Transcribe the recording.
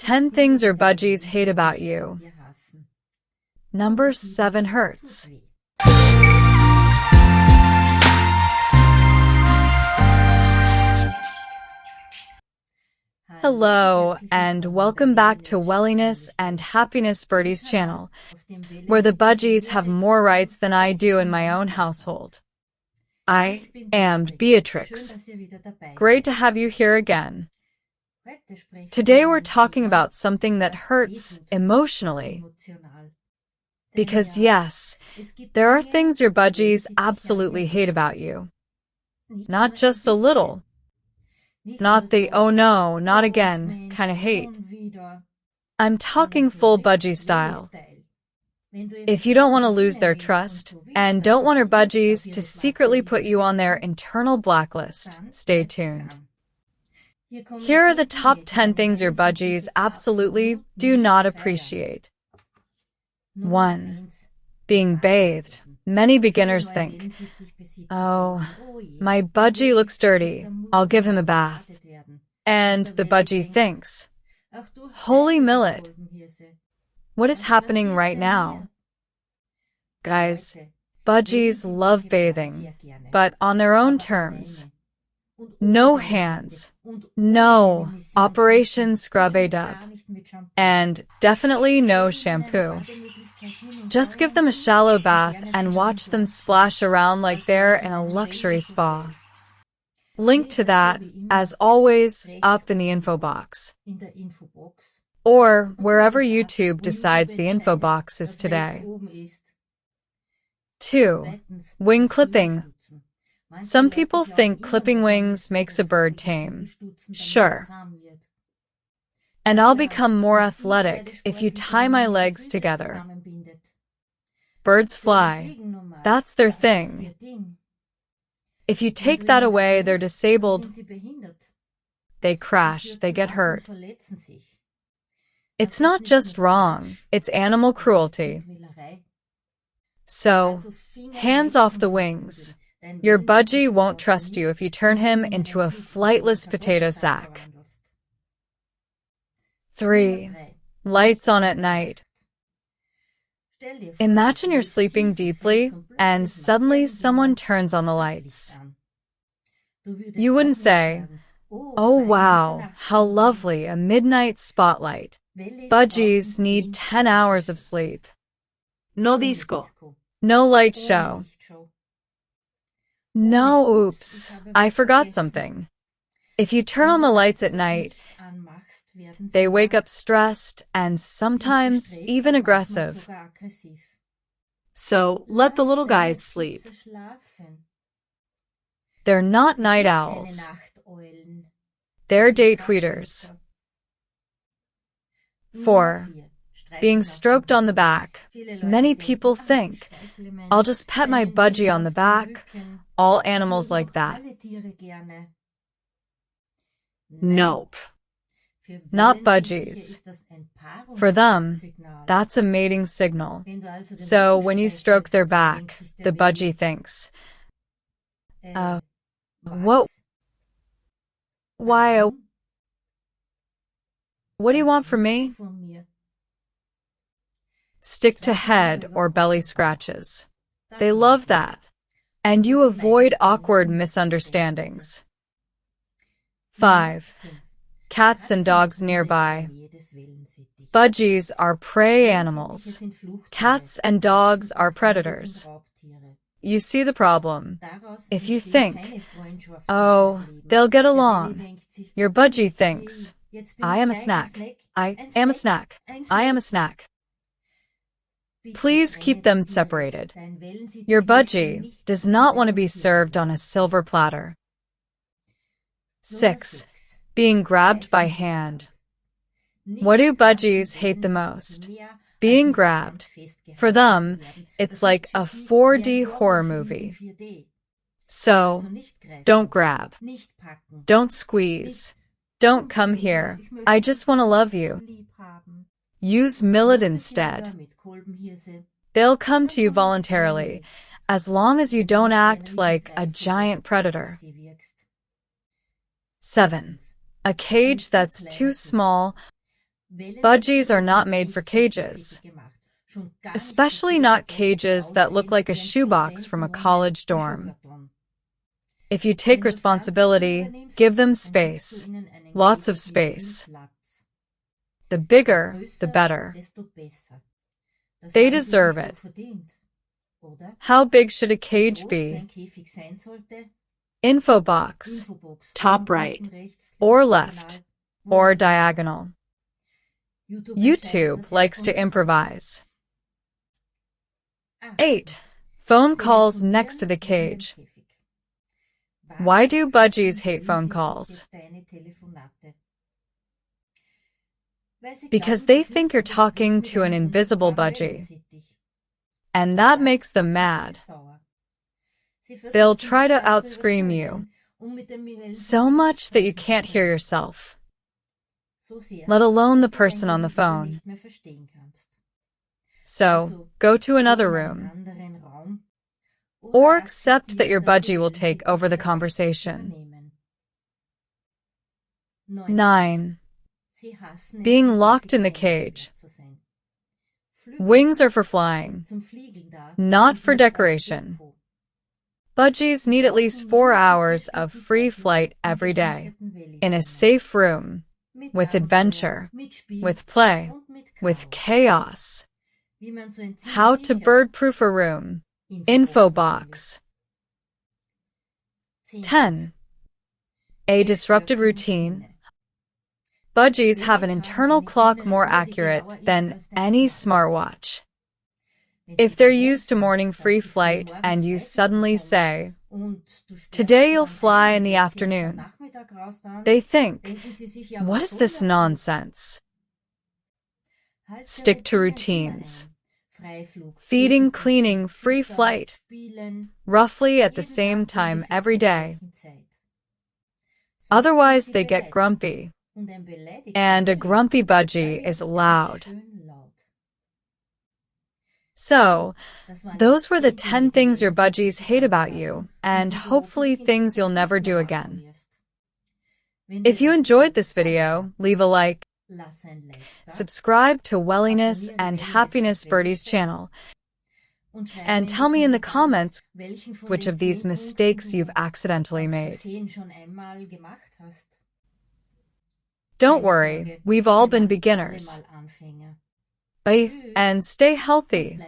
10 things your budgies hate about you. Number 7 hurts. Hello, and welcome back to Welliness and Happiness Birdie's channel, where the budgies have more rights than I do in my own household. I am Beatrix. Great to have you here again. Today we're talking about something that hurts emotionally. Because yes, there are things your budgies absolutely hate about you. Not just a little. Not the "oh no, not again" kind of hate. I'm talking full budgie style. If you don't want to lose their trust, and don't want your budgies to secretly put you on their internal blacklist, stay tuned. Here are the top 10 things your budgies absolutely do not appreciate. 1. Being bathed. Many beginners think, "Oh, my budgie looks dirty, I'll give him a bath." And the budgie thinks, "Holy millet, what is happening right now?" Guys, budgies love bathing, but on their own terms. No hands, no Operation Scrub-A-Dub, and definitely no shampoo. Just give them a shallow bath and watch them splash around like they're in a luxury spa. Link to that, as always, up in the info box. Or wherever YouTube decides the info box is today. 2. Wing clipping. Some people think clipping wings makes a bird tame. Sure. And I'll become more athletic if you tie my legs together. Birds fly. That's their thing. If you take that away, they're disabled. They crash, they get hurt. It's not just wrong, it's animal cruelty. So, hands off the wings. Your budgie won't trust you if you turn him into a flightless potato sack. 3. Lights on at night. Imagine you're sleeping deeply, and suddenly someone turns on the lights. You wouldn't say, "Oh wow, how lovely, a midnight spotlight." Budgies need 10 hours of sleep. No disco. No light show. No oops, I forgot something. If you turn on the lights at night, they wake up stressed and sometimes even aggressive. So let the little guys sleep. They're not night owls. They're day tweeters. 4. Being stroked on the back. Many people think, "I'll just pet my budgie on the back." All animals like that. Nope. Not budgies. For them, that's a mating signal. So when you stroke their back, the budgie thinks, what? Why? What do you want from me? Stick to head or belly scratches. They love that. And you avoid awkward misunderstandings. 5. Cats and dogs nearby. Budgies are prey animals. Cats and dogs are predators. You see the problem. If you think, "Oh, they'll get along," your budgie thinks, "I am a snack. I am a snack. I am a snack." Please keep them separated. Your budgie does not want to be served on a silver platter. 6. Being grabbed by hand. What do budgies hate the most? Being grabbed. For them, it's like a 4D horror movie. So, don't grab. Don't squeeze. Don't come here. I just want to love you. Use millet instead. They'll come to you voluntarily, as long as you don't act like a giant predator. 7. A cage that's too small Budgies are not made for cages, especially not cages that look like a shoebox from a college dorm. If you take responsibility, give them space, lots of space. The bigger, the better. They deserve it. How big should a cage be? Info box, Top right. or left, or diagonal. YouTube likes to improvise. 8. Phone calls next to the cage. Why do budgies hate phone calls? Because they think you're talking to an invisible budgie, and that makes them mad. They'll try to outscream you, so much that you can't hear yourself, let alone the person on the phone. So, go to another room, or accept that your budgie will take over the conversation. 9. Being locked in the cage. Wings are for flying, not for decoration. Budgies need at least 4 hours of free flight every day, in a safe room, with adventure, with play, with chaos. How to bird-proof a room. Info box. 10. A disrupted routine. Budgies have an internal clock more accurate than any smartwatch. If they're used to morning free flight and you suddenly say, "Today you'll fly in the afternoon," they think, "What is this nonsense?" Stick to routines. Feeding, cleaning, free flight, roughly at the same time every day. Otherwise they get grumpy, and a grumpy budgie is loud. So, those were the 10 things your budgies hate about you, and hopefully things you'll never do again. If you enjoyed this video, leave a like, subscribe to Welliness and Happiness Birdies channel, and tell me in the comments which of these mistakes you've accidentally made. Don't worry, we've all been beginners. Bye, and stay healthy.